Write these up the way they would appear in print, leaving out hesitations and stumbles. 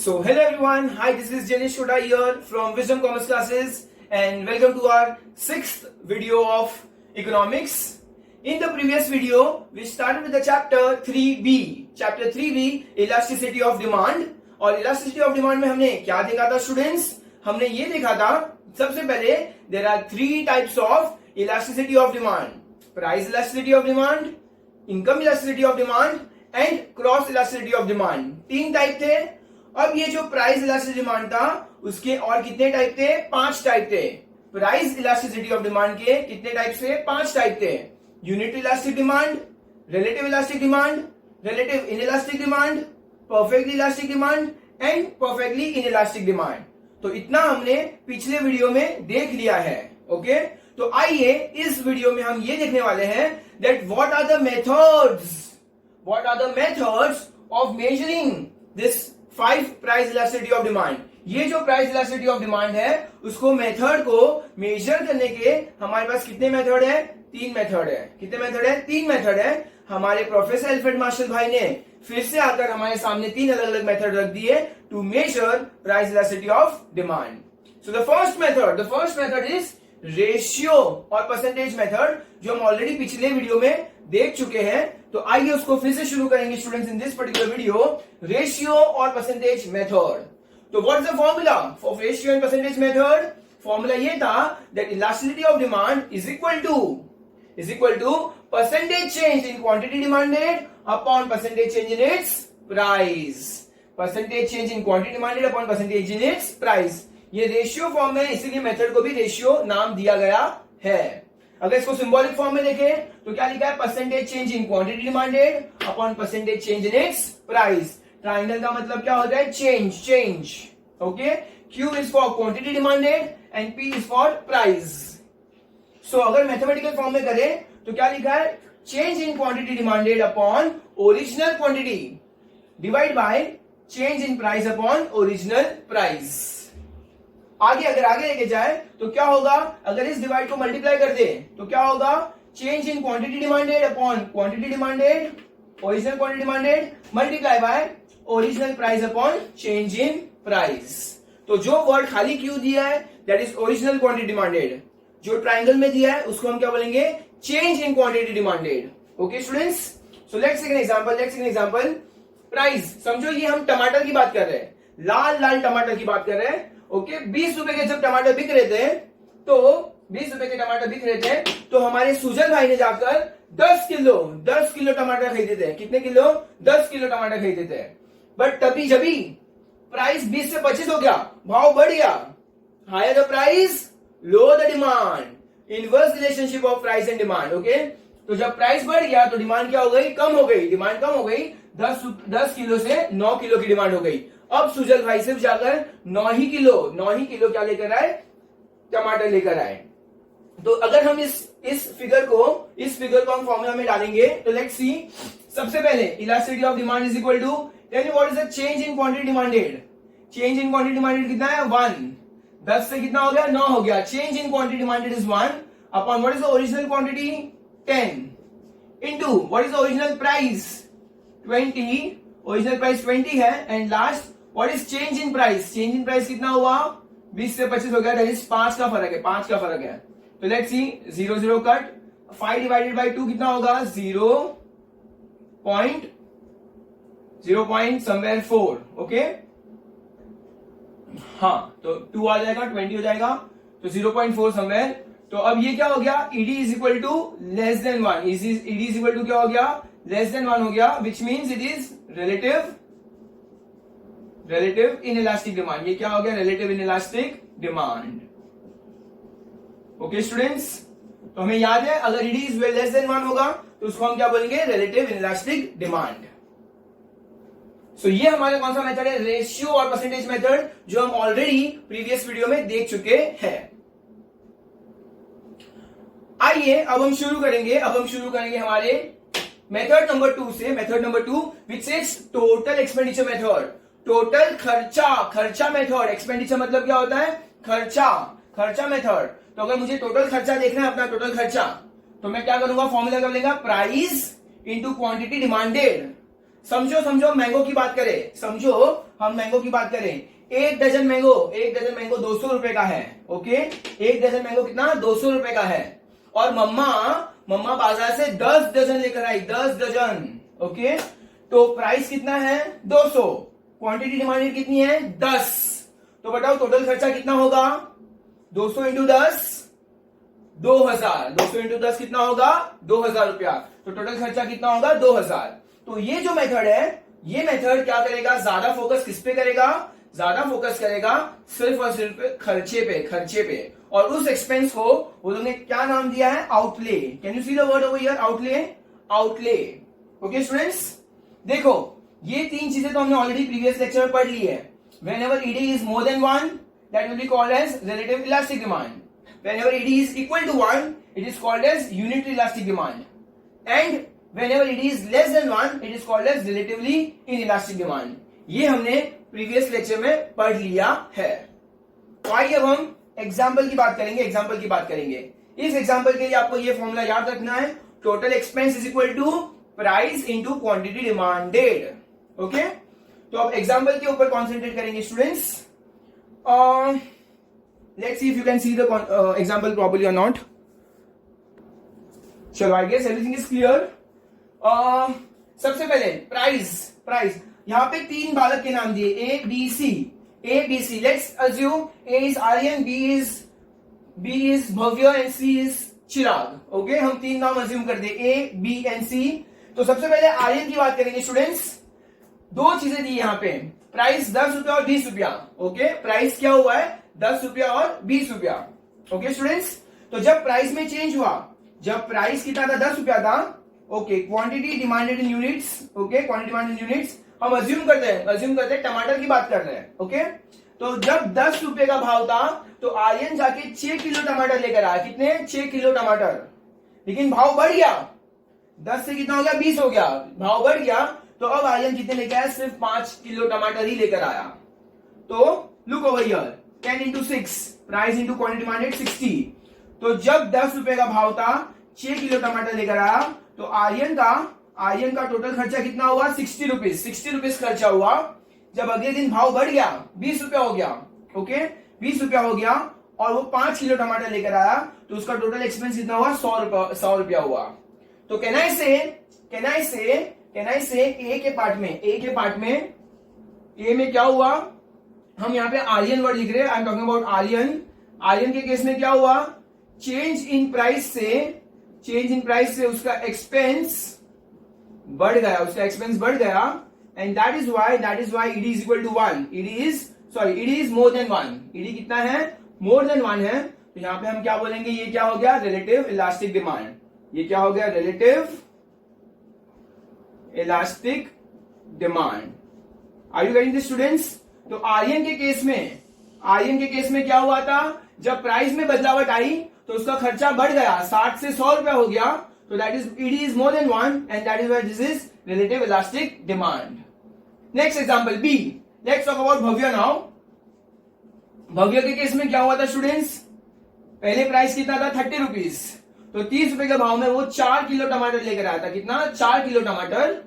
So hello everyone, hi, this is Jaynesh here from Wisdom Commerce Classes and welcome to our 6th video of economics. In the previous video, we started with the chapter 3B. Chapter 3B, Elasticity of Demand. और Elasticity of Demand में हमने क्या देखा था students? हमने ये देखा था सबसे पहले there are 3 types of elasticity of demand. Price elasticity of demand, income elasticity of demand and cross elasticity of demand. 3 type थे. अब ये जो प्राइस इलास्टिसिटी डिमांड था उसके और कितने टाइप थे? 5 टाइप थे. प्राइस इलास्टिसिटी ऑफ डिमांड के कितने टाइप थे? 5 टाइप थे. Unit elastic demand, relative elastic demand, relative inelastic demand, perfectly elastic demand and perfectly inelastic demand. तो इतना हमने पिछले वीडियो में देख लिया है. ओके, तो आइए इस वीडियो में हम ये देखने वाले हैं that what are the methods of measuring this 5 price elasticity of demand. ये जो प्राइस इलास्टिसिटी ऑफ डिमांड है उसको मेथड को मेजर करने के हमारे पास कितने मेथड है? 3 मेथड है. कितने मेथड है? 3 मेथड है. हमारे प्रोफेसर अल्फ्रेड मार्शल भाई ने फिर से आकर हमारे सामने 3 अलग अलग मेथड रख दिए to measure price elasticity of demand. So the first method is ratio और परसेंटेज मेथड, जो हम ऑलरेडी पिछले वीडियो में देख चुके हैं. तो आइए उसको फिर से शुरू करेंगे students in this particular video. Ratio और परसेंटेज मेथड. तो what is the formula for ratio and percentage method? Formula ये था that elasticity of demand is equal to percentage change in quantity demanded upon percentage change in its price. Percentage change in quantity demanded upon percentage in its price. ये ratio form है, इसीलिए method को भी ratio नाम दिया गया है. अगर इसको सिंबॉलिक फॉर्म में देखें तो क्या लिखा है? Percentage change in quantity demanded upon percentage change in its price. Triangle का मतलब क्या होता है? Change. Okay, Q is for quantity demanded and P is for price. So अगर मैथमेटिकल फॉर्म में करें तो क्या लिखा है? Change in quantity demanded upon original quantity divide by change in price upon original price. अगर आगे लेके जाए तो क्या होगा? अगर इस डिवाइड को मल्टीप्लाई कर दे तो क्या होगा? Change in quantity demanded upon quantity demanded original quantity demanded multiply by original price upon change in price. तो जो वर्ड खाली क्यू दिया है that is original quantity demanded. जो ट्राइंगल में दिया है उसको हम क्या बोलेंगे? Change in quantity demanded. Okay students, so let's take an example. Price समझो ये हम टमाटर की बात कर रहे हैं, लाल टमाटर की बात कर रहे हैं. ओके, 20 रुपए के जब टमाटर बिक रहे थे तो 20 रुपए के टमाटर बिक रहे थे तो हमारे सुजन भाई ने जाकर 10 किलो टमाटर खरीदे थे. कितने किलो? 10 किलो टमाटर खरीदे थे. बट तभी जब प्राइस 20 से 25 हो गया, भाव बढ़ गया. Higher the price, low the demand. Inverse relationship of price and demand. Okay, तो जब प्राइस बढ़ गया तो डिमांड क्या हो गई? कम हो गई. डिमांड कम हो गई. 10 किलो से 9 किलो की डिमांड हो गई. अब सुजल भाई सिर्फ जाकर 9 ही किलो क्या लेकर आए? टमाटर लेकर आए. तो अगर हम इस फिगर को हम फॉर्मूला में डालेंगे तो लेट्स सी. सबसे पहले elasticity of demand is equal to, tell me what is the change in quantity demanded. Change in quantity demanded कितना है? 1. 10 से कितना हो गया? 9 हो गया. Change in quantity demanded is 1 upon what is the original quantity? 10 into what is the original price? 20. Original price 20 है. And last what is change in price? Change in price कितना हुआ? 20 से 25 हो गया. दैट इज 5 का फर्क है. तो let's see, 0 cut. 5 divided by 2 कितना होगा? 0.4. ओके, हाँ, तो 2 आ जाएगा, 20 हो जाएगा, तो 0.4 समवेयर. तो अब ये क्या हो गया? ED is equal to less than 1. ED is equal to क्या हो गया? लेस देन 1 हो गया, which means it is relative inelastic demand. ये क्या हो गया? Relative inelastic demand. Okay students, तो हमें याद है अगर ईडी इज लेस देन 1 होगा तो उसको हम क्या बोलेंगे? Relative inelastic demand. सो ये हमारा कौन सा मेथड है? रेशियो और परसेंटेज मेथड, जो हम ऑलरेडी प्रीवियस वीडियो में देख चुके हैं. आइए अब हम शुरू करेंगे हमारे मेथड नंबर 2 से. Method number 2 which is total expenditure method. Total खर्चा मेथड. एक्सपेंडिचर मतलब क्या होता है? खर्चा मेथड. तो अगर मुझे टोटल खर्चा देखना है, अपना टोटल खर्चा, तो मैं क्या करूंगा? फॉर्मूला क्या लेगा? Price into quantity demanded. समझो मैंगो की बात करें, समझो हम मैंगो की बात करें, एक डजन मैंगो 200 रुपए का है। ओके, एक डजन मैंगो कितना, 200 रुपए का है। और मम्मा बाजार से 10 डजन लेकर आई, 10 डजन। ओके, तो प्राइस कितना है, 200। क्वांटिटी डिमांडेड कितनी है, 10। तो बताओ टोटल खर्चा कितना होगा, 200 इंटू 10, 2000। 200 इंटू 10 कितना होगा, 2000 रुपया। तो टोटल खर्चा कितना होगा, 2000। तो ये जो मेथड है, ये मेथड क्या करेगा, ज्यादा फोकस किस पे करेगा, ज्यादा फोकस करेगा सिर्फ और सिर्फ खर्चे पे। और उस एक्सपेंस को वो लोगों ने क्या नाम दिया है, outlay. Can you see the word over here, outlay. Okay students, देखो ये तीन चीजें तो हमने ऑलरेडी प्रीवियस लेक्चर में पढ़ ली है। Whenever ED is more than 1, that will be called as relative elastic demand. Whenever ED is equal to 1, it is called as unitary elastic demand. And whenever ED is less than 1, it is called as relatively inelastic demand. ये हमने previous lecture में पढ़ लिया है। तो आइए अब हम एग्जाम्पल की बात करेंगे। इस एग्जाम्पल के लिए आपको ये फॉर्मूला याद रखना है, total expense is equal to price into quantity demanded. Okay, तो अब एग्जाम्पल के ऊपर कॉन्सेंट्रेट करेंगे students. Let's see if you can see the example properly or not. चलो, I guess everything is clear. सबसे पहले प्राइस यहाँ पे तीन बालक के नाम दिए, A B C. Let's assume A is Aryan, B is Bhavya and C is Chirag. Okay, हम तीन नाम अज्यूम कर दे, A B and C। तो सबसे पहले आर्यन की बात करेंगे स्टूडेंट्स। दो चीजें दी यहाँ पे, प्राइस 10 रुपया और 20 रुपया। ओके, प्राइस क्या हुआ है, 10 रुपया और 20 रुपया। ओके स्टूडेंट्स, तो जब प्राइस में चेंज हुआ, जब प्राइस कितना था, 10 रुपया था। Okay, quantity demanded in units. Okay, quantity demanded in units हम अज्यूम करते हैं टमाटर की बात कर रहे हैं। ओके, तो जब 10 रुपए का भाव था तो आर्यन जाके 6 किलो टमाटर लेकर आया। कितने, 6 किलो टमाटर। लेकिन भाव बढ़ गया, 10 से कितना हो गया, 20 हो गया, भाव बढ़ गया। तो अब आर्यन कितने लेकर आया, सिर्फ 5 किलो टमाटर ही लेकर आया। तो look over here, 10 into 6, price into quantity demanded 60। तो जब 10 रुपए का भाव था, 6 किलो टमाटर लेकर आया, तो आर्यन का टोटल खर्चा कितना हुआ, 60 रुपीज खर्चा हुआ। जब अगले दिन भाव बढ़ गया, 20 रुपया हो गया। ओके, 20 रुपया हो गया और वो 5 किलो टमाटर लेकर आया, तो उसका टोटल एक्सपेंस कितना हुआ, 100 रुपया हुआ। तो कैन आई से ए के पार्ट में ए में क्या हुआ, हम यहाँ पे आर्यन वर्ड लिख रहे हैं, I am talking about Aryan के केस में क्या हुआ, चेंज इन प्राइस से उसका एक्सपेंस बढ़ गया, and that is why ED is equal to 1। ED is more than 1। ED कितना है, मोर देन 1 है। तो यहाँ पे हम क्या बोलेंगे, ये क्या हो गया, रिलेटिव इलास्टिक डिमांड। ये क्या हो गया, relative elastic demand. Are you getting this students? तो आर्यन के केस में क्या हुआ था, जब प्राइस में बदलावट आई तो उसका खर्चा बढ़ गया, 60 से 100 रुपया हो गया। तो that is ED is more than 1 and that is why this is relative elastic demand. Next example B, let's talk about Bhavya now. Bhavya के केस में क्या हुआ था स्टूडेंट्स, पहले प्राइस कितना था, 30 रुपीज। तो 30 रुपए के भाव में वो 4 किलो टमाटर लेकर आया था। कितना, 4 किलो टमाटर।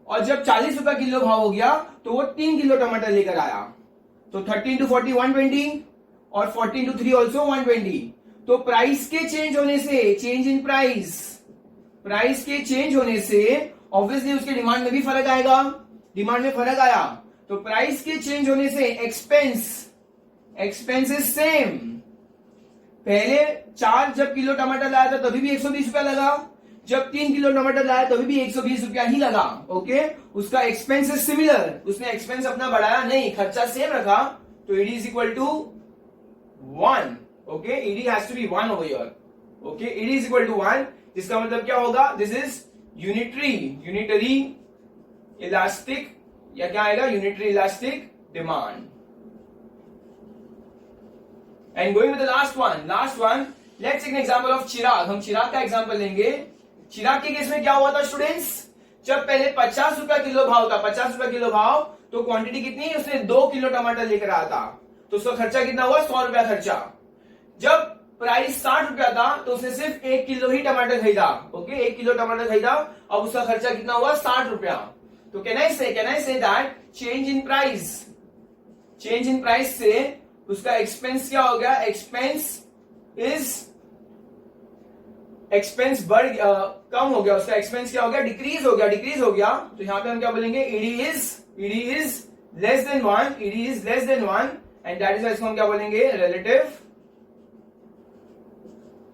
और जब 40 रुपया किलो भाव हो गया तो वो 3 किलो टमाटर लेकर आया। तो 30 into 40 120 और 40 into 3 ऑल्सो 120। तो प्राइस के चेंज होने से, चेंज इन प्राइस के चेंज होने से ऑब्वियसली उसके डिमांड में भी फर्क आएगा। डिमांड में फर्क आया तो प्राइस के चेंज होने से एक्सपेंस इज सेम। पहले 4 जब किलो टमाटर लाया था तभी भी 120 रुपया लगा, जब 3 किलो टमाटर लाया तभी भी 120 रुपया ही लगा। ओके, उसका एक्सपेंस इज सिमिलर, उसने एक्सपेंस अपना बढ़ाया नहीं, खर्चा सेम रखा। तो ED is equal to 1। Okay, ED has to be 1 over here. Okay, ED is equal to 1, जिसका मतलब क्या होगा, दिस इज यूनिटरी इलास्टिक, या क्या आएगा, unitary elastic demand. And going with the last one, let's take an example of Chirag. हम चिराग का example लेंगे। चिराग के केस में क्या हुआ था स्टूडेंट्स, जब पहले 50 रुपया किलो भाव था, 50 रुपया किलो भाव, तो क्वांटिटी कितनी, उसने 2 किलो टमाटर लेकर आया था। तो उसका खर्चा कितना हुआ, 100 रुपया खर्चा। जब प्राइस 60 रुपया था तो उसने सिर्फ 1 किलो ही टमाटर खरीदा। ओके, 1 किलो टमाटर खरीदा, अब उसका खर्चा कितना हुआ, 60 रुपया। तो can I say that change in price change in price से उसका एक्सपेंस क्या हो गया, एक्सपेंस कम हो गया, उसका एक्सपेंस क्या हो गया, डिक्रीज हो गया। तो यहां पे हम क्या बोलेंगे, ED is less then one, and that is इसको हम क्या बोलेंगे, रिलेटिव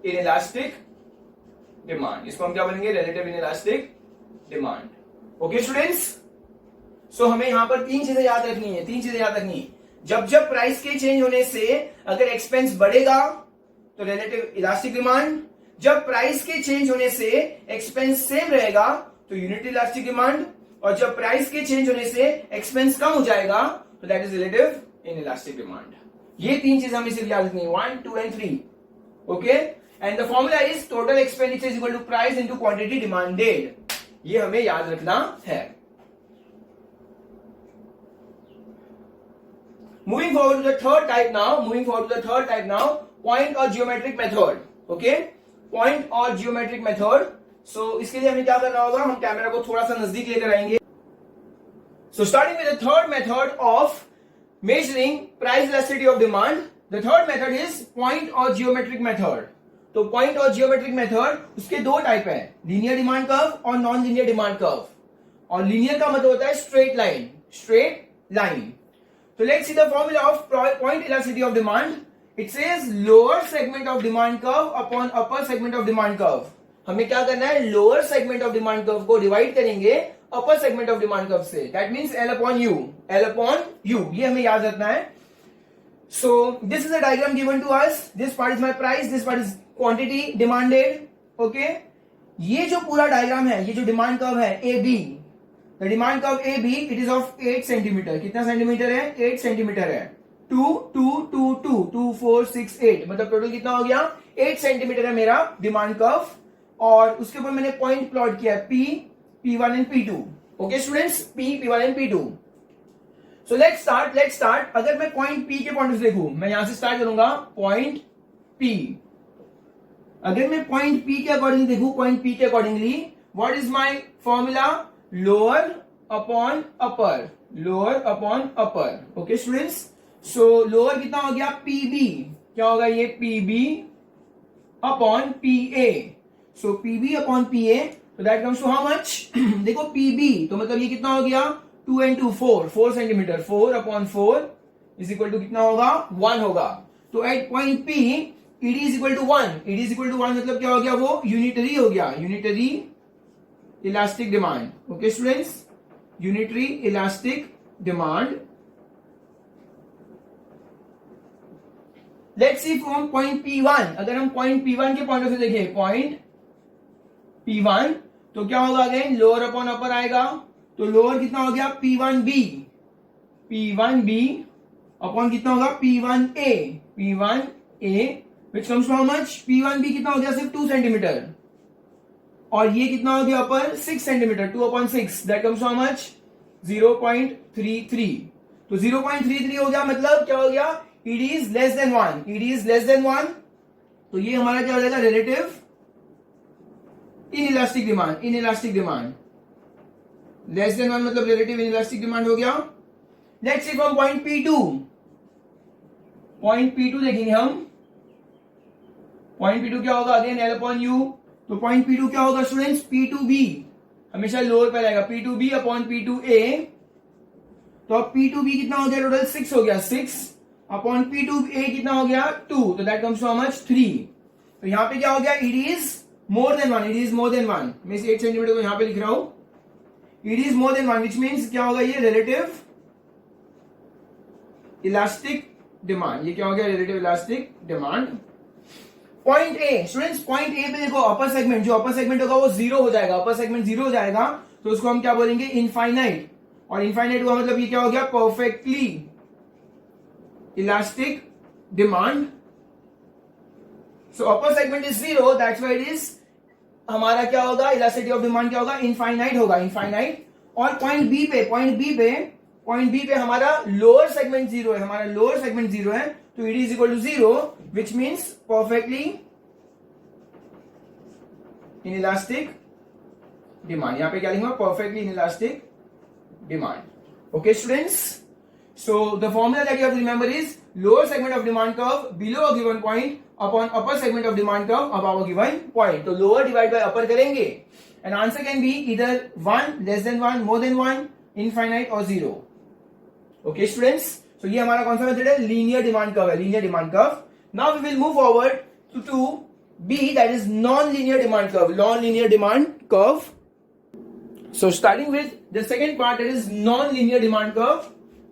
इनइलास्टिक डिमांड। इसको हम क्या बोलेंगे, relative inelastic demand. Okay students, so हमें यहां पर तीन चीजें याद रखनी है। जब प्राइस के चेंज होने से अगर एक्सपेंस बढ़ेगा तो रिलेटिव इलास्टिक डिमांड, जब प्राइस के चेंज होने से एक्सपेंस सेम रहेगा तो यूनिट इलास्टिक डिमांड, और जब प्राइस के चेंज होने से एक्सपेंस कम हो जाएगा तो that is relative inelastic demand. ये तीन चीजें हमें सिर्फ याद रखनी है, 1, 2 and 3। Okay, and the formula is total expenditure is equal to price into quantity demanded. ये हमें याद रखना है। Moving forward to the third type now, point or geometric method. Okay, point और geometric method. So इसके लिए हमें क्या करना होगा, हम कैमरा को थोड़ा सा नजदीक लेकर आएंगे। So starting with the third method of measuring price elasticity of demand, the third method is point or geometric method. तो point और geometric method उसके दो टाइप है, linear demand curve और non linear demand curve। और linear का मतलब होता है straight line। So let's see the formula of point elasticity of demand. It says lower segment of demand curve upon upper segment of demand curve. हमें क्या करना है, lower segment of demand curve को divide करेंगे upper segment of demand curve से। That means L upon U। ये हमें याद रखना है। So this is a diagram given to us. This part is my price, this part is quantity demanded. Okay, ये जो पूरा डायग्राम है, ये जो डिमांड कर्व है AB, The demand curve AB, it is of 8 centimetre. कितना centimetre है, 8 centimetre है। 2, 2, 2, 2, 2, 4, 6, 8, मतलब टोटल कितना हो गया, 8 सेंटीमीटर है मेरा डिमांड कर्व। और उसके ऊपर मैंने पॉइंट प्लॉट किया है, P, P1 and P2। Okay students, P, P1 and P2। So let's start. अगर मैं पॉइंट P के पॉइंट से देखूं, मैं यहां से स्टार्ट करूंगा पॉइंट P। अगर मैं पॉइंट P के अकॉर्डिंग देखूं, पॉइंट P के accordingly, what is my formula, lower upon upper. Okay students, so lower कितना हो गया, PB, क्या होगा ये, PB upon PA। So PB upon PA, तो that comes to how much, देखो PB तो मतलब ये कितना हो गया, 2 and 2 4 centimetre, 4 upon 4 is equal to कितना होगा, 1 होगा। तो at point P ED is equal to 1 मतलब क्या हो गया, वो यूनिटरी हो गया, unitary elastic demand. Okay students, unitary elastic demand. Let's see from point P1। अगर हम पॉइंट P1 के पॉइंट से देखें, पॉइंट P1 तो क्या होगा, अगेन लोअर अपॉन अपर आएगा। तो लोअर कितना हो गया, P1B अपॉन कितना होगा, P1A which comes to how much, P1B कितना हो गया, सिर्फ 2 सेंटीमीटर, और ये कितना हो गया upper, 6 centimetre, 2 upon 6, that comes to how much, 0.33। तो 0.33 हो गया, मतलब क्या हो गया, ED इज लेस देन 1। तो ये हमारा क्या हो जाएगा, relative inelastic demand. Less than 1 मतलब रिलेटिव इनइलास्टिक डिमांड हो गया। Let's see from point P2 देखेंगे हम। पॉइंट P2 क्या होगा, अगेन L अपॉन U। तो पॉइंट P2 क्या होगा स्टूडेंट्स, P2B, हमेशा लोअर पे रहेगा, P2B अपॉन P2A। तो अब P2B कितना हो गया, टोटल 6 हो गया, 6 अपॉन P2A कितना हो गया, 2, तो that comes to how much, 3। तो यहां पे क्या हो गया, ED इज मोर देन 1। मैं इस 8 सेंटीमीटर को यहां पे लिख रहा हूं, ED is more than 1 which means क्या होगा, ये रिलेटिव इलास्टिक डिमांड। ये क्या हो गया, relative elastic demand. Point A, students point A पे देखो, अपर सेगमेंट, जो अपर सेगमेंट होगा वो 0 हो जाएगा, अपर सेगमेंट 0 हो जाएगा, तो उसको हम क्या बोलेंगे, इनफाइनाइट। और इनफाइनाइट हुआ मतलब ये क्या हो गया, perfectly elastic demand. So upper segment is 0, that's why it is, हमारा क्या होगा, इलास्टिसिटी ऑफ डिमांड क्या होगा, इनफाइनाइट होगा, इनफाइनाइट। और पॉइंट बी पे हमारा लोअर सेगमेंट 0 है, तो ED is equal to 0 which means perfectly inelastic demand. यहां पे क्या लिखूंगा, perfectly inelastic demand. Okay students, So the formula that you have to remember is lower segment of demand curve below a given point upon upper segment of demand curve above a given point. तो lower divide by upper करेंगे and answer can be either 1, less than 1, more than 1, infinite or 0. Okay students, so ये हमारा कौन सा method है? Linear demand curve है, linear demand curve. Now we will move forward to B, that is non-linear demand curve, non-linear demand curve. So starting with the second part, that is non-linear demand curve.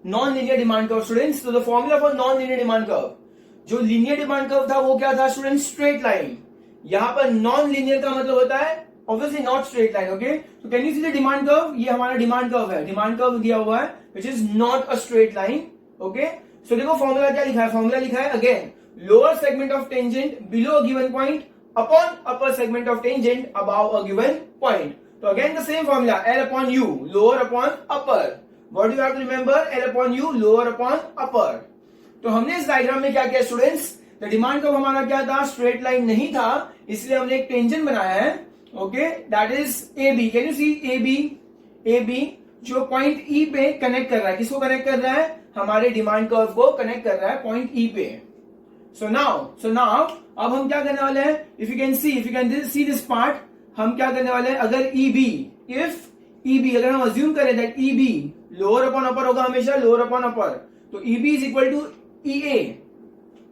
Non-linear demand curve students. So the formula for non-linear demand curve, जो linear demand curve था वो क्या था students? Straight line. यहाँ पर non-linear का मतलब होता है obviously not straight line. Okay, so can you see the demand curve? ये हमारा demand curve है, demand curve दिया हुआ है which is not a straight line. Okay, so देखो formula क्या लिखा है? Formula लिखा है again lower segment of tangent below a given point upon upper segment of tangent above a given point. So again the same formula, L upon U, lower upon upper. What do you have to remember? L upon U, lower upon upper. तो हमने इस diagram में क्या किया students? तो demand curve हमारा क्या था? स्ट्रेट लाइन नहीं था, इसलिए हमने एक टेंजेंट बनाया है. Okay, that is AB. Can you see AB जो पॉइंट E पे कनेक्ट कर रहा है. किसको कनेक्ट कर रहा है? हमारे डिमांड कर्व को कनेक्ट कर रहा है पॉइंट E पे. So now अब हम क्या करने वाले हैं? If you can see this part, हम क्या करने वाले हैं? अगर EB अगर हम अज्यूम करें that EB lower upon upper होगा हमेशा, लोअर अपॉन अपर, तो EB is equal to EA.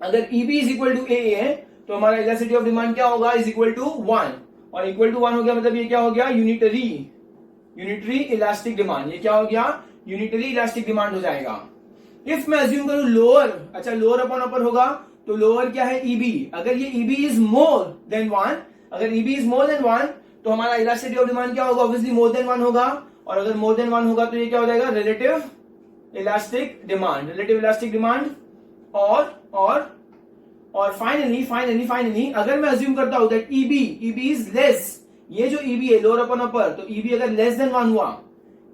अगर EB is equal to AA है तो हमारा इलास्टिसिटी ऑफ डिमांड क्या होगा? Is equal to 1. और इक्वल टू 1 हो गया मतलब ये क्या हो गया? Unitary elastic demand. ये क्या हो गया? यूनिटरी इलास्टिक डिमांड हो जाएगा. इफ मैं अज्यूम करूं लोअर, अच्छा लोअर अपॉन अपर होगा तो लोअर क्या है? EB. अगर ये EB इज मोर देन 1, अगर EB इज मोर देन 1 तो हमारा इलास्टिसिटी ऑफ डिमांड क्या होगा? ऑब्वियसली मोर देन 1 होगा. और अगर मोर देन 1 होगा तो ये क्या हो जाएगा? Relative elastic demand. और फाइनली अगर मैं अज्यूम करता हूं दैट EB इज लेस, ये जो EB है लोअर अपॉन अपर, तो EB अगर लेस देन 1 हुआ,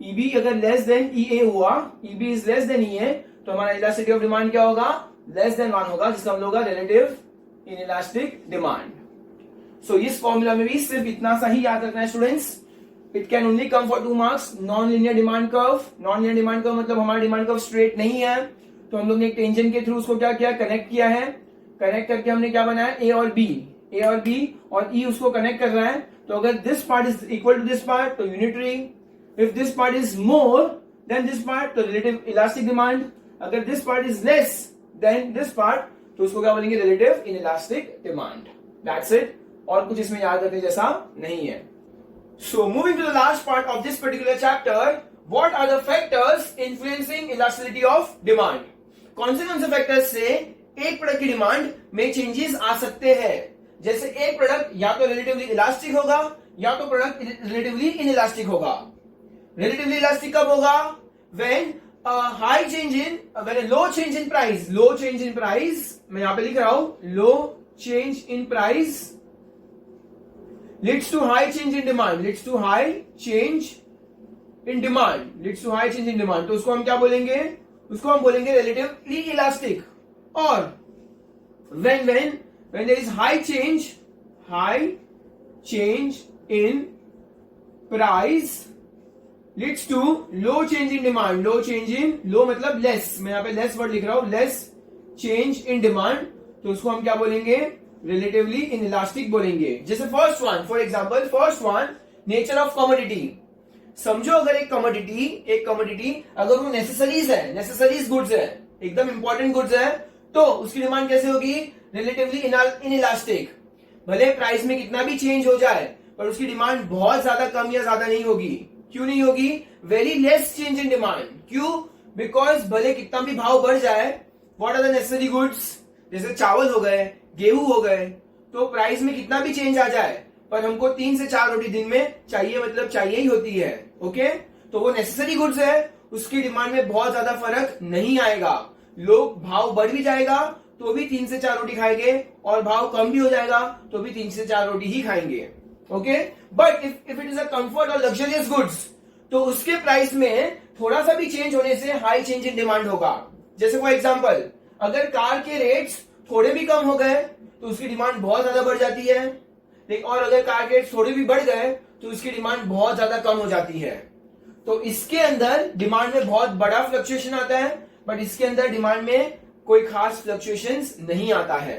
EB अगर लेस देन EA हुआ, EB is less then EA, तो हमारा इलास्टिसिटी ऑफ डिमांड क्या होगा? लेस देन 1 होगा, जिसका हम लोग रिलेटिव इन इलास्टिक डिमांड. सो इस फॉर्मूला में भी सिर्फ इतना सा ही याद रखना है students. It can only come for 2 marks. Non linear demand curve. Non linear demand curve मतलब हमारा डिमांड कर्व स्ट्रेट नहीं है, तो हम लोग ने एक टेंजेंट के थ्रू उसको क्या किया? कनेक्ट किया है. कनेक्ट करके हमने क्या बनाया? A और B और E उसको कनेक्ट कर रहा है. तो अगर this part is equal to this part तो unitary. If this part is more than this part तो रिलेटिव इलास्टिक डिमांड. अगर this part is less than this part तो उसको क्या बोलेंगे? Relative inelastic demand. That's it. और कुछ इसमें याद रखने जैसा नहीं है. So moving to the last part of this particular chapter, what are the factors influencing elasticity of demand? कौन से फैक्टर्स से एक प्रोडक्ट की डिमांड में चेंजेस आ सकते हैं? जैसे एक प्रोडक्ट या तो रिलेटिवली इलास्टिक होगा या तो प्रोडक्ट रिलेटिवली इनइलास्टिक होगा. रिलेटिवली इलास्टिक कब होगा? when a low change in price, मैं यहां पे लिख रहा हूं low change in price leads to high change in demand. तो उसको हम क्या बोलेंगे? उसको हम बोलेंगे relatively elastic. और when there is high change in price leads to low change in demand. low मतलब less, मैं यहाँ पे less वर्ड लिख रहा हूं, less change in demand, तो उसको हम क्या बोलेंगे? रिलेटिवली इनइलास्टिक बोलेंगे. जैसे first one nature of commodity. समझो अगर एक कमोडिटी अगर वो नेसेसरीज गुड्स है, एकदम इंपॉर्टेंट गुड्स है, तो उसकी डिमांड कैसे होगी? Relatively inelastic. भले प्राइस में कितना भी चेंज हो जाए पर उसकी डिमांड बहुत ज्यादा कम या ज्यादा नहीं होगी. क्यों नहीं होगी? Very less change in demand. क्यों? बिकॉज भले कितना भी भाव बढ़ जाए, what are the necessary goods? जैसे चावल हो गए, गेहूं हो गए, तो प्राइस में कितना भी चेंज आ जाए पर हमको 3 से 4 रोटी दिन में चाहिए, मतलब चाहिए ही होती है. ओके, तो वो नेसेसरी गुड्स है, उसकी डिमांड में बहुत ज्यादा फर्क नहीं आएगा. लोग भाव बढ़ भी जाएगा तो भी 3 से 4 रोटी खाएंगे और भाव कम भी हो जाएगा तो भी 3 से 4 रोटी ही खाएंगे. Okay, but if it is a comfort और लग्जरियस गुड्स तो उसके प्राइस में थोड़ा सा भी चेंज होने से हाई चेंज इन डिमांड होगा. जैसे फॉर एग्जांपल अगर कार के रेट्स थोड़े भी कम हो गए तो उसकी डिमांड बहुत ज्यादा बढ़ जाती है, और अगर कार के रेट्स थोड़े भी बढ़ गए तो उसकी डिमांड बहुत ज्यादा कम हो जाती है. तो इसके अंदर डिमांड में बहुत बड़ा फ्लक्चुएशन आता है. बट इसके अंदर डिमांड में कोई खास फ्लक्चुएशंस नहीं आता है।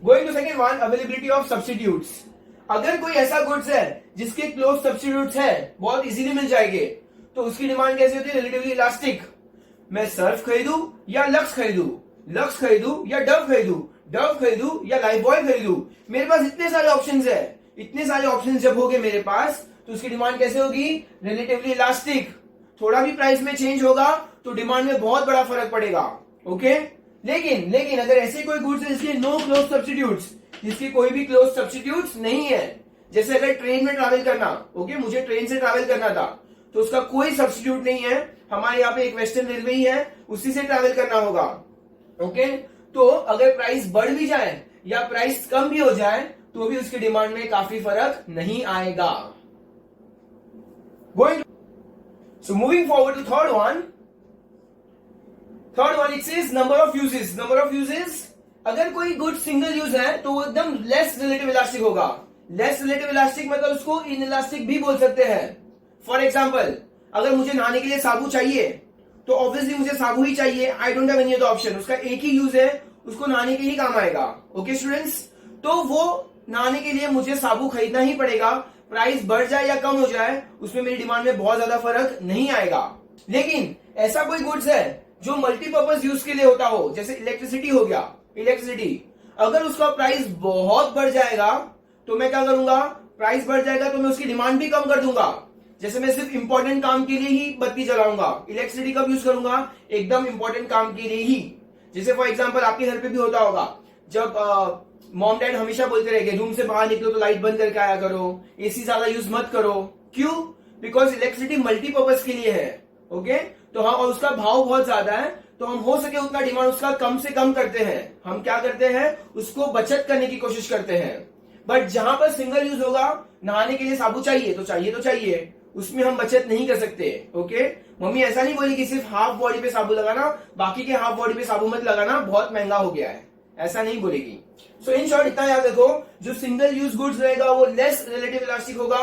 Going to second one, availability of substitutes. अगर कोई ऐसा गुड्स है जिसके क्लोज सब्स्टिट्यूट्स है, बहुत इजीली मिल जाएंगे, तो उसकी डिमांड कैसी होती है? Relatively elastic. मैं सर्फ खरीदू या लक्स खरीदू, लक्स खरीदू या डव खरीदू, डव खरीदू या लाइफबॉय खरीदू, मेरे पास इतने सारे ऑप्शंस है। इतने सारे ऑप्शंस जब होंगे मेरे पास, तो उसकी डिमांड कैसे होगी? Relatively elastic. थोड़ा भी प्राइस में चेंज होगा तो डिमांड में बहुत बड़ा फर्क पड़ेगा। ओके, लेकिन अगर ऐसे कोई गुड्स है जिसके नो क्लोज सब्स्टिट्यूट्स, जिसकी कोई भी क्लोज सब्स्टिट्यूट्स नहीं है, जैसे अगर ट्रेन में ट्रैवल करना, ओके, मुझे ट्रेन से ट्रैवल करना था, तो उसका कोई सब्स्टिट्यूट नहीं है। हमारे यहाँ पे एक वेस्टर्न रेलवे ही है, उसी से ट्रैवल करना होगा। ओके, तो अगर प्राइस बढ़ भी जाए या प्राइस कम भी हो जाए, तो भी उसकी डिमांड में काफी फर्क नहीं आएगा। So moving forward to third one, it says number of uses. Number of uses, अगर कोई गुड सिंगल यूज है तो वो एकदम लेस रिलेटिव इलास्टिक होगा। लेस रिलेटिव इलास्टिक मतलब उसको इन इलास्टिक भी बोल सकते हैं। फॉर एग्जाम्पल, अगर मुझे नहाने के लिए साबु चाहिए तो ऑब्वियसली मुझे साबु ही चाहिए, I don't have any other option. उसका एक ही यूज है, उसको नहाने के ही काम आएगा। ओके स्टूडेंट्स, तो वो नहाने के लिए मुझे साबु खरीदना ही पड़ेगा। प्राइस बढ़ जाए या कम हो जाए, उसमें मेरी डिमांड में बहुत ज्यादा फर्क नहीं आएगा। लेकिन ऐसा कोई गुड्स है जो मल्टीपर्पज यूज के लिए होता हो, जैसे इलेक्ट्रिसिटी हो गया, इलेक्ट्रिसिटी, अगर उसका प्राइस बहुत बढ़ जाएगा तो मैं क्या करूंगा? प्राइस बढ़ जाएगा तो मैं उसकी डिमांड भी कम कर दूंगा। जैसे मैं सिर्फ इंपॉर्टेंट काम के लिए ही बत्ती जलाऊंगा, इलेक्ट्रिसिटी कब यूज करूंगा? एकदम इंपॉर्टेंट काम के लिए ही। जैसे फॉर एग्जाम्पल आपके घर पे भी होता होगा, जब मॉम डैड हमेशा बोलते रहेंगे रूम से बाहर निकलो तो लाइट बंद करके आया करो, एसी ज्यादा यूज मत करो। क्यों? बिकॉज इलेक्ट्रिसिटी मल्टीपर्पज के लिए है। ओके, तो हाँ, और उसका भाव बहुत ज्यादा है, तो हम हो सके उतना डिमांड उसका कम से कम करते हैं। हम क्या करते हैं? उसको बचत करने की कोशिश करते हैं। बट जहां पर सिंगल यूज होगा, नहाने के लिए साबु चाहिए तो चाहिए, उसमें हम बचत नहीं कर सकते। ओके, मम्मी ऐसा नहीं बोली कि सिर्फ हाफ बॉडी पे साबु लगाना, बाकी के हाफ बॉडी पे साबु मत लगाना, बहुत महंगा हो गया है, ऐसा नहीं बोलेगी। सो इन शॉर्ट इतना याद रखो, जो सिंगल यूज गुड्स रहेगा वो लेस रिलेटिव इलास्टिक होगा,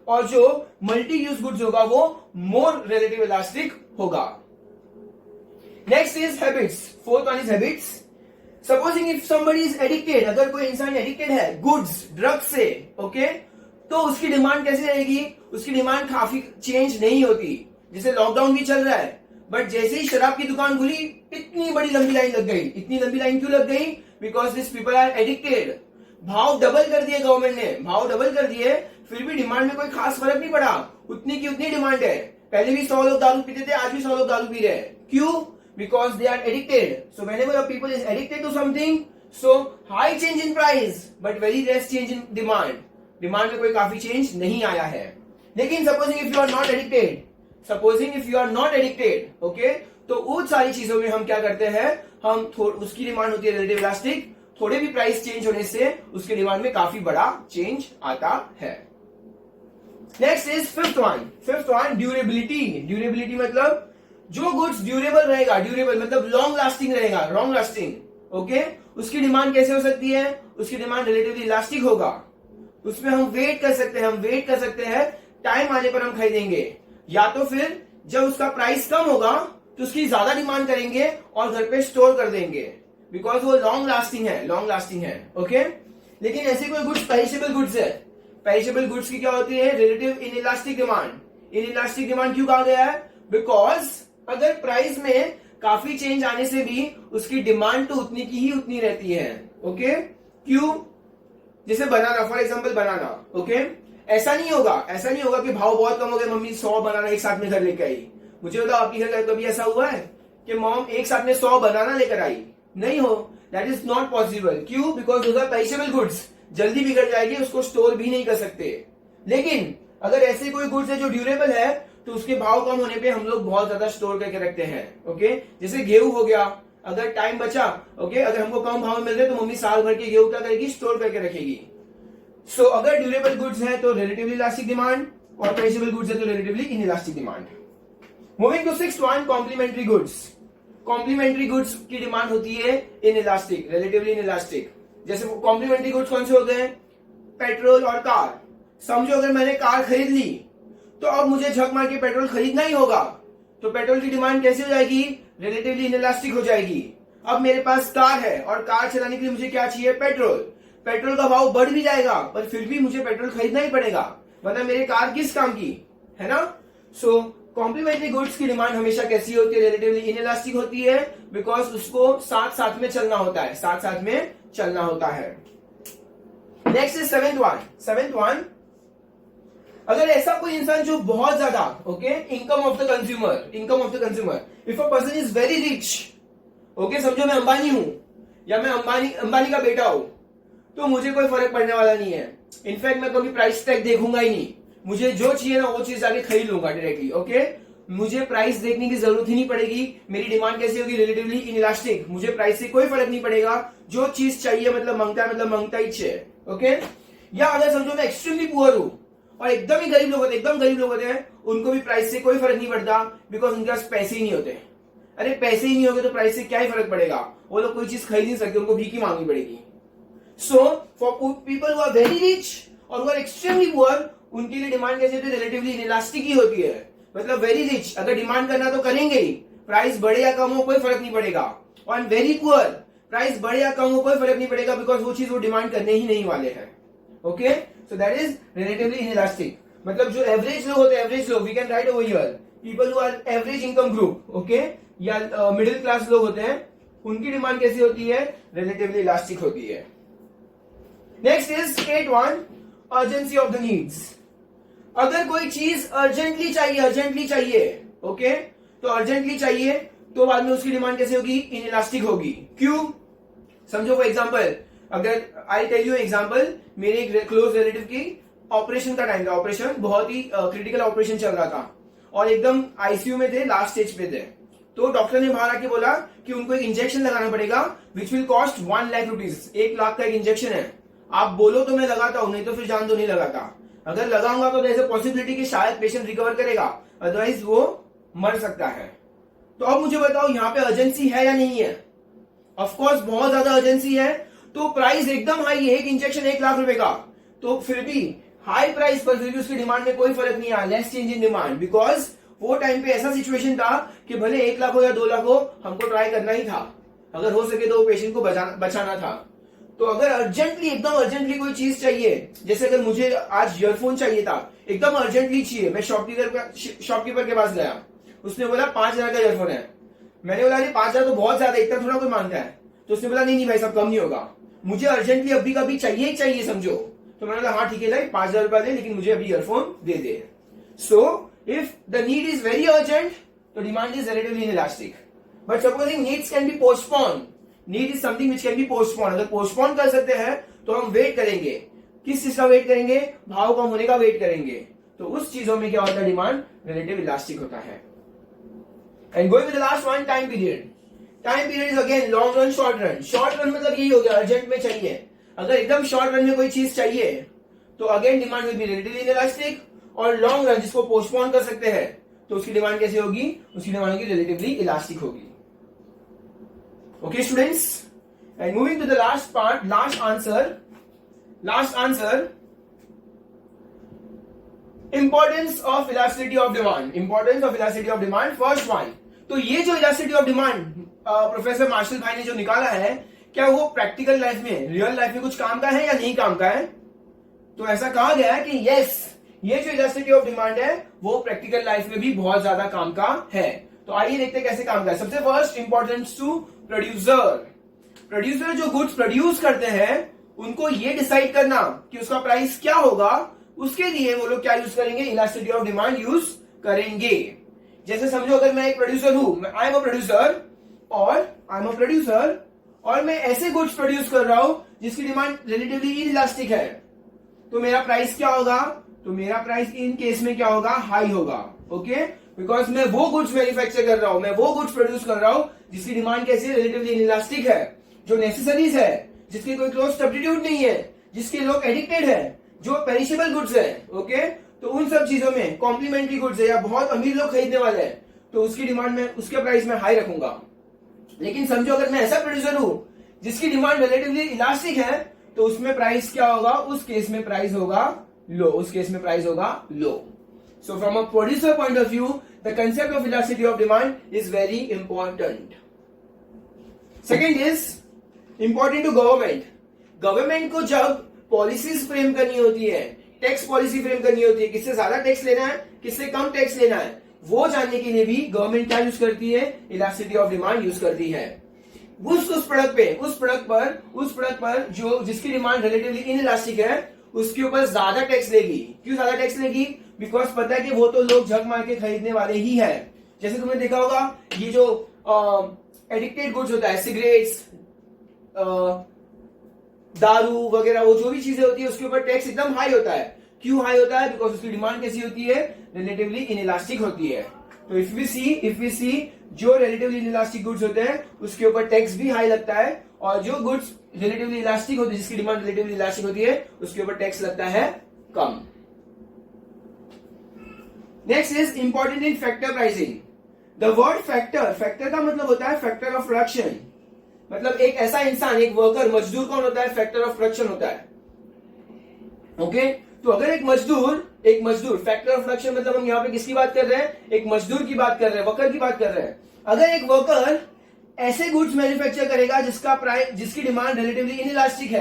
और जो मल्टी यूज गुड्स होगा वो मोर रिलेटिव इलास्टिक होगा। Next is habits. Fourth one is habits. Supposing if somebody is addicted, अगर कोई इंसान एडिक्टेड है गुड्स, ड्रग्स से, ओके, तो उसकी डिमांड कैसे रहेगी? उसकी डिमांड काफी चेंज नहीं होती। जैसे लॉकडाउन भी चल रहा है, बट जैसे ही शराब की दुकान खुली, इतनी बड़ी लंबी लाइन लग गई। इतनी लंबी लाइन क्यों लग गई? Because this people are addicted. भाव डबल कर दिए गवर्नमेंट ने, भाव डबल कर दिए, फिर भी डिमांड में कोई खास फर्क नहीं पड़ा। उतनी की उतनी डिमांड है। पहले भी 100 लोग दारू पीते थे, आज भी 100 लोग दारू पी रहे हैं। क्यों? Because they are addicted. So whenever a people is addicted to something, so high change in price but very less change in demand. Demand में कोई काफी चेंज नहीं आया है। लेकिन supposing if you are not addicted, okay, तो उन सारी चीजों में हम क्या करते हैं? हम उसकी डिमांड होती है रिलेटिव इलास्टिक, थोड़े भी प्राइस चेंज होने से उसकी डिमांड में काफी बड़ा चेंज आता है। Next is fifth one, durability. Durability मतलब जो गुड्स ड्यूरेबल रहेगा, ड्यूरेबल मतलब लॉन्ग लास्टिंग रहेगा, लॉन्ग लास्टिंग, ओके, उसकी डिमांड कैसे हो सकती है? उसकी डिमांड रिलेटिवली इलास्टिक होगा। उसमें हम वेट कर सकते हैं, टाइम आने पर हम खरीदेंगे, या तो फिर जब उसका प्राइस कम होगा तो उसकी ज्यादा डिमांड करेंगे और घर पे स्टोर कर देंगे, बिकॉज वो लॉन्ग लास्टिंग है। ओके, लेकिन ऐसे कोई गुड्स पेरिशेबल गुड्स है, पेरिशेबल गुड्स की क्या होती है? Relative inelastic demand. Inelastic demand क्यों कहा गया है? बिकॉज अगर प्राइस में काफी चेंज आने से भी उसकी डिमांड तो उतनी की ही उतनी रहती है। ओके, क्यों? जैसे बनाना, फॉर एग्जाम्पल बनाना, ओके, ऐसा नहीं होगा कि भाव बहुत कम हो गया, मम्मी 100 बनाना एक साथ में घर लेकर आई। मुझे बताओ आपके घर कभी ऐसा हुआ है कि मॉम एक साथ में 100 बनाना लेकर आई? नहीं हो, दैट इज नॉट पॉसिबल। क्यों? Because those are perishable goods, जल्दी बिगड़ जाएगी, उसको स्टोर भी नहीं कर सकते। लेकिन अगर ऐसे कोई गुड्स है जो ड्यूरेबल है, तो उसके भाव कम होने पे हम लोग बहुत ज्यादा स्टोर करके रखते हैं। ओके, जैसे गेहूं हो गया, अगर टाइम बचा, ओके, अगर हमको कम भाव मिल रहे तो मम्मी साल भर के गेहूं क्या करेगी? स्टोर करके रखेगी। सो अगर ड्यूरेबल गुड्स है तो रिलेटिवली इलास्टिक डिमांड, और पेरिशेबल गुड्स है तो relatively inelastic demand. Moving to sixth one, complementary goods. Complementary goods की डिमांड होती है इनइलास्टिक, रिलेटिवली इनइलास्टिक। जैसे कॉम्प्लीमेंट्री गुड्स कौन से होते हैं? पेट्रोल और कार। समझो अगर मैंने कार खरीद ली तो अब मुझे झक मार के पेट्रोल खरीदना ही होगा, तो पेट्रोल की डिमांड कैसे हो जाएगी, रिलेटिवली इनइलास्टिक हो जाएगी। अब मेरे पास कार है और कार चलाने के लिए मुझे क्या चाहिए, पेट्रोल। पेट्रोल का भाव बढ़ भी जाएगा पर फिर भी मुझे पेट्रोल खरीदना ही पड़ेगा, वरना मेरी कार किस काम की, है ना। सो कॉम्प्लीमेंट्री गुड्स की डिमांड हमेशा कैसी होती है, रिलेटिवली इनइलास्टिक होती है, बिकॉज उसको साथ साथ में चलना होता है, साथ साथ में चलना होता है। नेक्स्ट इज सेवेंथ वन, अगर ऐसा कोई इंसान जो बहुत ज्यादा income of the consumer, if a person is very rich, समझो मैं अंबानी हूं या मैं अंबानी का बेटा हूं, तो मुझे कोई फर्क पड़ने वाला नहीं है। इनफैक्ट मैं कभी प्राइस टैग देखूंगा ही नहीं, मुझे जो चाहिए ना वो चीज जाके खरीद लूंगा डायरेक्टली। मुझे प्राइस देखने की जरूरत ही नहीं पड़ेगी। मेरी डिमांड कैसी होगी, रिलेटिवली इनइलास्टिक, मुझे प्राइस से कोई फर्क नहीं पड़ेगा, जो चीज चाहिए मतलब मांगता ही चाहिए। या अगर समझो मैं एक्सट्रीमली पुअर हूं और एकदम ही गरीब लोग होते हैं, उनको भी प्राइस से कोई फर्क नहीं पड़ता, बिकॉज उनके पास पैसे ही नहीं होते। अरे पैसे ही नहीं होंगे तो प्राइस से क्या ही फर्क पड़ेगा, वो लोग कोई चीज खरीद नहीं सकते, उनको भीख ही मांगनी पड़ेगी। So for people who are very rich और हु आर एक्सट्रीमली पुअर, उनके लिए डिमांड कैसे होती है, रिलेटिवली इनइलास्टिक ही होती है। मतलब वेरी रिच अगर डिमांड करना तो करेंगे ही, प्राइस बढ़े या कम हो कोई फर्क नहीं पड़ेगा, और वेरी पुअर प्राइस बढ़े या कम हो कोई फर्क नहीं पड़ेगा, बिकॉज वो चीज वो डिमांड करने ही नहीं वाले हैं। Okay, so that is relatively inelastic. मतलब जो एवरेज लोग होते हैं, एवरेज लोग, we can write over here, people who are average income group, या मिडिल क्लास लोग होते हैं, उनकी डिमांड कैसी होती है, रिलेटिवली इलास्टिक होती है। Next is 8.1, urgency of the needs. अगर कोई चीज अर्जेंटली चाहिए, तो अर्जेंटली चाहिए तो बाद में उसकी डिमांड कैसे होगी, इनइलास्टिक होगी। क्यों, समझो फॉर एग्जांपल, अगर आई टेल यू एग्जांपल, मेरे एक क्लोज रिलेटिव की ऑपरेशन का टाइम था, ऑपरेशन बहुत ही क्रिटिकल ऑपरेशन चल रहा था और एकदम आईसीयू में थे, लास्ट स्टेज पे थे। तो डॉक्टर ने बाहर आके बोला कि उनको एक इंजेक्शन लगाना पड़ेगा which will cost 1 lakh rupees, 1 lakh का एक इंजेक्शन है। आप बोलो तो मैं लगाता हूं, नहीं तो फिर जान दो नहीं लगाता। अगर लगाऊंगा तो देयर इज अ पॉसिबिलिटी कि शायद पेशेंट रिकवर करेगा, अदरवाइज वो मर सकता है। तो अब मुझे बताओ यहाँ पे अर्जेंसी है या नहीं है, ऑफ कोर्स बहुत ज्यादा अर्जेंसी है। तो प्राइस एकदम हाई है, एक इंजेक्शन 1 लाख रुपए का, तो फिर भी हाई प्राइस पर फिर भी उसकी डिमांड में कोई फर्क नहीं आया, less change in demand, because वो टाइम पे ऐसा सिचुएशन था कि भले 1 लाख हो या 2 लाख हो, हमको ट्राई करना ही था, अगर हो सके तो पेशेंट को बचाना था। तो अगर एकदम अर्जेंटली कोई चीज चाहिए, जैसे अगर मुझे आज ईयरफोन चाहिए था, एकदम अर्जेंटली चाहिए, मैं शॉपकीपर के पास गया, उसने बोला 5,000 का ईयरफोन है। मैंने बोला अरे 5,000 तो बहुत ज्यादा, इतना थोड़ा कोई मांगता है। तो उसने बोला नहीं भाई साहब कम नहीं होगा, मुझे अर्जेंटली अभी का भी चाहिए समझो। तो मैंने बोला हाँ ठीक है, 5,000 रुपया दे, लेकिन मुझे अभी earphone they they. So if the need is very urgent, the demand is relatively inelastic. But supposing needs can be postponed, need is something which can be postponed. अगर postpone कर सकते हैं तो हम वेट करेंगे, किस चीज का वेट करेंगे, भाव कम होने का वेट करेंगे। तो उस चीजों में क्या होता है, डिमांड रिलेटिव इलास्टिक होता है। And going with the last one, time period. Time period is again long run, short run. Short run मतलब यही हो गया, अर्जेंट में चाहिए। अगर एकदम शॉर्ट रन में कोई चीज चाहिए तो again demand will be relatively inelastic, और लॉन्ग रन जिसको पोस्टपोन कर सकते हैं तो उसकी डिमांड कैसे होगी, उसकी डिमांड होगी रिलेटिवली इलास्टिक होगी। Okay students, and moving to the last part, last answer, importance of elasticity of demand. First one, तो ये जो elasticity of demand professor Marshall भाई ने जो निकाला है, क्या वो प्रैक्टिकल लाइफ में, रियल लाइफ में कुछ काम का है या नहीं काम का है? तो ऐसा कहा गया है कि यस, ये जो इलास्टिसिटी ऑफ डिमांड है वो प्रैक्टिकल लाइफ में भी बहुत ज्यादा काम का है। तो आइए देखते हैं कैसे काम का है। सबसे फर्स्ट, इंपॉर्टेंस टू प्रोड्यूसर जो गुड्स प्रोड्यूस करते हैं उनको ये डिसाइड करना कि उसका प्राइस क्या होगा, उसके लिए वो लोग क्या यूज करेंगे, इलास्टिसिटी ऑफ डिमांड यूज करेंगे। जैसे समझो अगर मैं एक प्रोड्यूसर हूं, आई एम अ प्रोड्यूसर और मैं ऐसे गुड्स प्रोड्यूस कर रहा हूं जिसकी डिमांड रिलेटिवली इनइलास्टिक है, तो मेरा प्राइस क्या होगा, तो मेरा प्राइस इन केस में क्या होगा, हाई होगा। ओके, बिकॉज मैं वो गुड्स मैन्युफैक्चर कर रहा हूं, मैं वो गुड्स प्रोड्यूस कर रहा हूं जिसकी डिमांड कैसी, रिलेटिवली इनइलास्टिक है, जो नेसेसरीज है, जिसकी कोई क्लोज सब्स्टिट्यूट नहीं है, जिसके लोग एडिक्टेड है, जो पेरिशेबल गुड्स है। ओके, तो उन सब चीजों में कॉम्प्लीमेंट्री गुड्स है या बहुत अमीर लोग खरीदने वाले हैं, तो उसकी डिमांड में, उसके प्राइस में हाई रखूंगा। लेकिन समझो अगर मैं ऐसा प्रोड्यूसर हूं जिसकी डिमांड रिलेटिवली इलास्टिक है, तो उसमें प्राइस क्या होगा, उस केस में प्राइस होगा low, so from a producer point of view, the concept of elasticity of demand is very important. Second is important to government. Government को जब पॉलिसीज फ्रेम करनी होती है, टैक्स पॉलिसी फ्रेम करनी होती है, किससे ज्यादा टैक्स लेना है, किससे कम टैक्स लेना है, वो जानने के लिए भी गवर्नमेंट क्या यूज करती है, इलास्टिसिटी ऑफ डिमांड यूज करती है. उस प्रोडक्ट पर जो जिसकी डिमांड रिलेटिवली इनइलास्टिक है उसके ऊपर ज्यादा टैक्स लेगी. क्यों ज्यादा टैक्स लेगी? बिकॉज पता है कि वो तो लोग झक मार के खरीदने वाले ही है. जैसे तुमने देखा होगा ये जो एडिक्टेड गुड्स होता है, सिगरेट्स, दारू वगैरह, वो जो भी चीजें होती है उसके ऊपर टैक्स एकदम हाई होता है. क्यों हाई होता है? बिकॉज उसकी डिमांड कैसी होती है, रिलेटिवली इनइलास्टिक होती है. तो इफ वी सी जो रिलेटिवली इनइलास्टिक गुड्स होते हैं उसके ऊपर टैक्स भी हाई लगता है, और जो गुड्स रिलेटिवली इलास्टिक होती है, जिसकी डिमांड रिलेटिवली इलास्टिक होती है, उसके ऊपर टैक्स लगता है कम. Next is important in factor pricing. The word factor का मतलब होता है फैक्टर ऑफ प्रोडक्शन. मतलब एक ऐसा इंसान, एक वर्कर, मजदूर कौन होता है? फैक्टर ऑफ प्रोडक्शन होता है. ओके तो अगर एक मजदूर फैक्टर ऑफ प्रोडक्शन, मतलब हम यहाँ पे किसकी बात कर रहे हैं? एक मजदूर की बात कर रहे हैं, वर्कर की बात कर रहे हैं. अगर एक वर्कर ऐसे गुड्स मैन्युफैक्चर करेगा जिसकी डिमांड रिलेटिवली इनइलास्टिक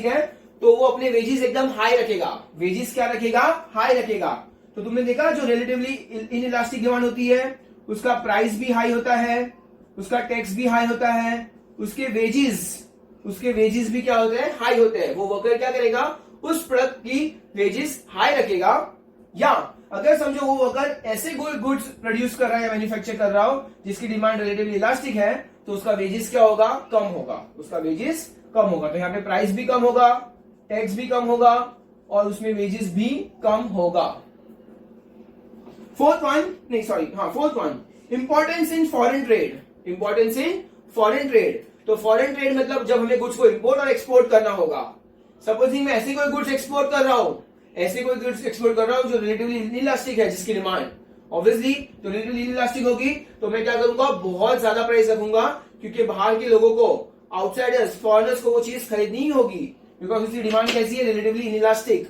है, तो वो अपने वेजेस एकदम हाई रखेगा. वेजेस क्या रखेगा? हाई रखेगा. तो तुमने देखा जो रिलेटिवली इनइलास्टिक डिमांड होती है उसका प्राइस भी हाई होता है, उसका टैक्स भी हाई होता है, उसके वेजेस भी क्या होते हैं? हाई होते हैं. वो वर्कर क्या करेगा? उस प्रोडक्ट की वेजेस हाई रखेगा. या अगर समझो वो वर्कर ऐसे गुड्स प्रोड्यूस कर रहा है या मैन्युफैक्चर कर रहा हो जिसकी डिमांड रिलेटिवली इलास्टिक है, तो उसका वेजेस क्या होगा? कम होगा. तो यहाँ पे प्राइस भी कम होगा, टैक्स भी कम होगा, और उसमें वेजेस भी कम होगा. Fourth one, importance in foreign trade. तो फॉरेन ट्रेड मतलब जब हमें गुड्स को इंपोर्ट और एक्सपोर्ट करना होगा. सपोजिंग मैं ऐसे कोई गुड्स एक्सपोर्ट कर रहा हूं जो रिलेटिवली इनइलास्टिक है, जिसकी डिमांड ऑब्वियसली तो रिलेटिवली इनइलास्टिक होगी, तो मैं क्या करूंगा? बहुत ज्यादा प्राइस रखूंगा, क्योंकि बाहर के लोगों को, आउटसाइडर्स, फॉरेनर्स को वो चीज खरीदनी ही होगी, बिकॉज उसकी डिमांड कैसी है? Relatively inelastic.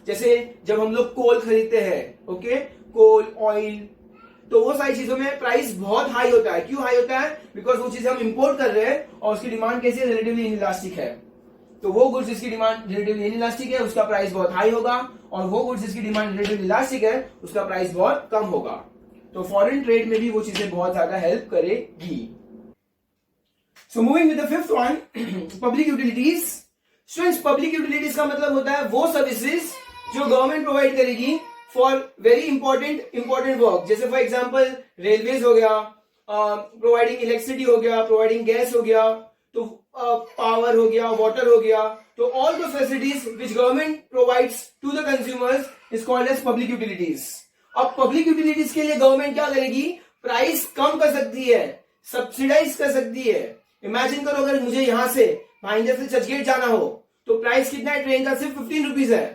जैसे जब हम लोग कोल खरीदते हैं, ओके, कोल, ऑयल, तो वो सारी चीजों में प्राइस बहुत हाई होता है. क्यों हाई होता है? बिकॉज वो चीजें हम इंपोर्ट कर रहे हैं और उसकी डिमांड कैसी है? रिलेटिवली इनइलास्टिक है. तो वो गुड्स जिसकी डिमांड रिलेटिवली इनइलास्टिक है उसका प्राइस बहुत हाई होगा, और वो गुड्स जिसकी डिमांड रिलेटिवली इलास्टिक है उसका प्राइस बहुत कम होगा. तो फॉरेन ट्रेड में भी वो चीजें बहुत ज्यादा हेल्प करेगी. So moving with the fifth one, public utilities. Students, public utilities का मतलब होता है वो सर्विसेज जो गवर्नमेंट प्रोवाइड करेगी फॉर वेरी इंपॉर्टेंट वर्क. जैसे फॉर एग्जाम्पल रेलवेज हो गया, प्रोवाइडिंग इलेक्ट्रिसिटी हो गया, प्रोवाइडिंग गैस हो गया, तो पावर हो गया, वाटर हो गया. तो all the facilities which government provides to the consumers is called as public utilities. अब पब्लिक यूटिलिटीज के लिए गवर्नमेंट क्या करेगी? प्राइस कम कर सकती है, सब्सिडाइज कर सकती है. इमेजिन करो अगर मुझे यहां से भाईंदर से चर्चगेट जाना हो, तो प्राइस कितना है ट्रेन का? सिर्फ 15 रुपीज है.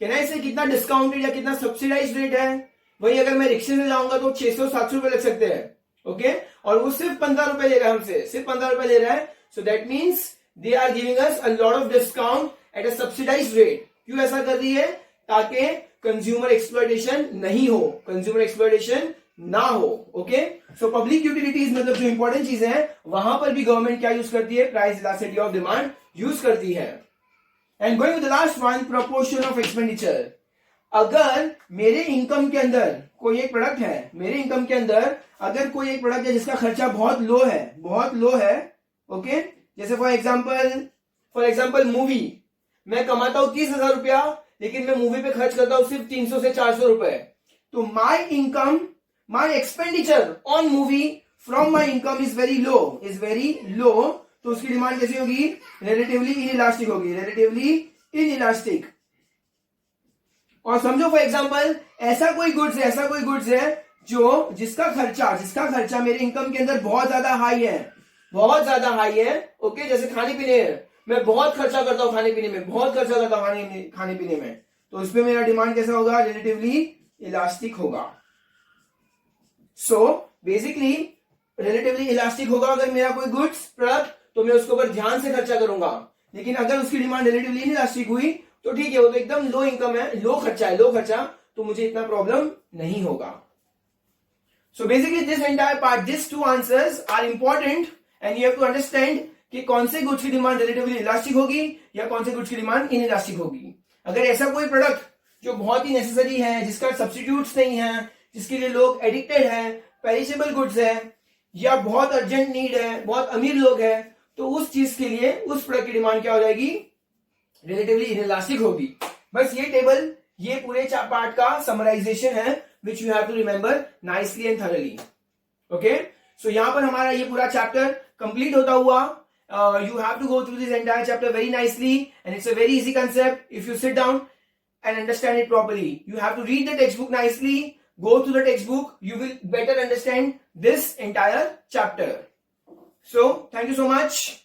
कहना इससे कितना डिस्काउंटेड या कितना सब्सिडाइज रेट है. वही अगर मैं रिक्शे से जाऊंगा तो 600-700 रुपए लग सकते हैं. ओके, और वो सिर्फ 15 रुपए ले रहा है हमसे, सिर्फ 15 रुपए ले रहा है. So that means they are giving us a lot of discount at a subsidise rate. क्यों ऐसा कर रही है? ताकि कंज्यूमर एक्सप्लॉयटेशन नहीं हो, कंज्यूमर एक्सप्लॉयटेशन ना हो. ओके, सो पब्लिक यूटिलिटीज मतलब जो इंपॉर्टेंट चीजें हैं वहां पर भी गवर्नमेंट क्या यूज करती है? Price elasticity of demand use करती है. And going with the last one, proportion of expenditure. अगर मेरे इनकम के अंदर कोई एक प्रोडक्ट है, जिसका खर्चा बहुत लो है, ओके, जैसे फॉर एग्जाम्पल मूवी, मैं कमाता हूं 30,000 रुपया, लेकिन मैं मूवी पे खर्च करता हूं सिर्फ 300 से 400 रुपए. तो my expenditure on movie from my income is very low. तो उसकी डिमांड कैसी होगी? रिलेटिवली इनइलास्टिक होगी, और समझो फॉर एग्जांपल ऐसा कोई गुड्स है जो जिसका खर्चा मेरे इनकम के अंदर बहुत ज्यादा हाई है. ओके, जैसे खाने पीने, मैं बहुत खर्चा करता हूं खाने पीने में, तो उस पर मेरा डिमांड कैसा होगा? रिलेटिवली इलास्टिक होगा. सो बेसिकली रिलेटिवली इलास्टिक होगा अगर मेरा कोई गुड्स प्रोडक्ट, तो मैं उसके ऊपर ध्यान से खर्चा करूंगा. लेकिन अगर उसकी डिमांड रिलेटिवली इनइलास्टिक हुई तो ठीक है, वो तो एकदम लो इनकम है, लो खर्चा, तो मुझे इतना प्रॉब्लम नहीं होगा. So basically this entire part, these two answers are important and you have to understand कि कौन से गुड्स की डिमांड रिलेटिवली इलास्टिक होगी या कौन से गुड्स की डिमांड इन इलास्टिक होगी. अगर ऐसा कोई प्रोडक्ट जो बहुत ही नेसेसरी है, जिसका सब्स्टिट्यूट्स नहीं है, जिसके लिए लोग एडिक्टेड हैं, पेरिशेबल गुड्स है या बहुत अर्जेंट नीड है, बहुत अमीर लोग हैं, तो उस चीज के लिए उस प्रोडक्ट की डिमांड क्या हो जाएगी, रिलेटिवली इनइलास्टिक होगी. बस ये टेबल, ये पूरे पार्ट का समराइजेशन है which you have to remember nicely and thoroughly. Okay, so यहाँ पर हमारा ये पूरा चैप्टर कंप्लीट होता हुआ, you have to go through this entire chapter very nicely and it's a very easy concept if you sit down and understand it properly. You have to read the textbook nicely, go through the textbook, you will better understand this entire chapter. So thank you so much.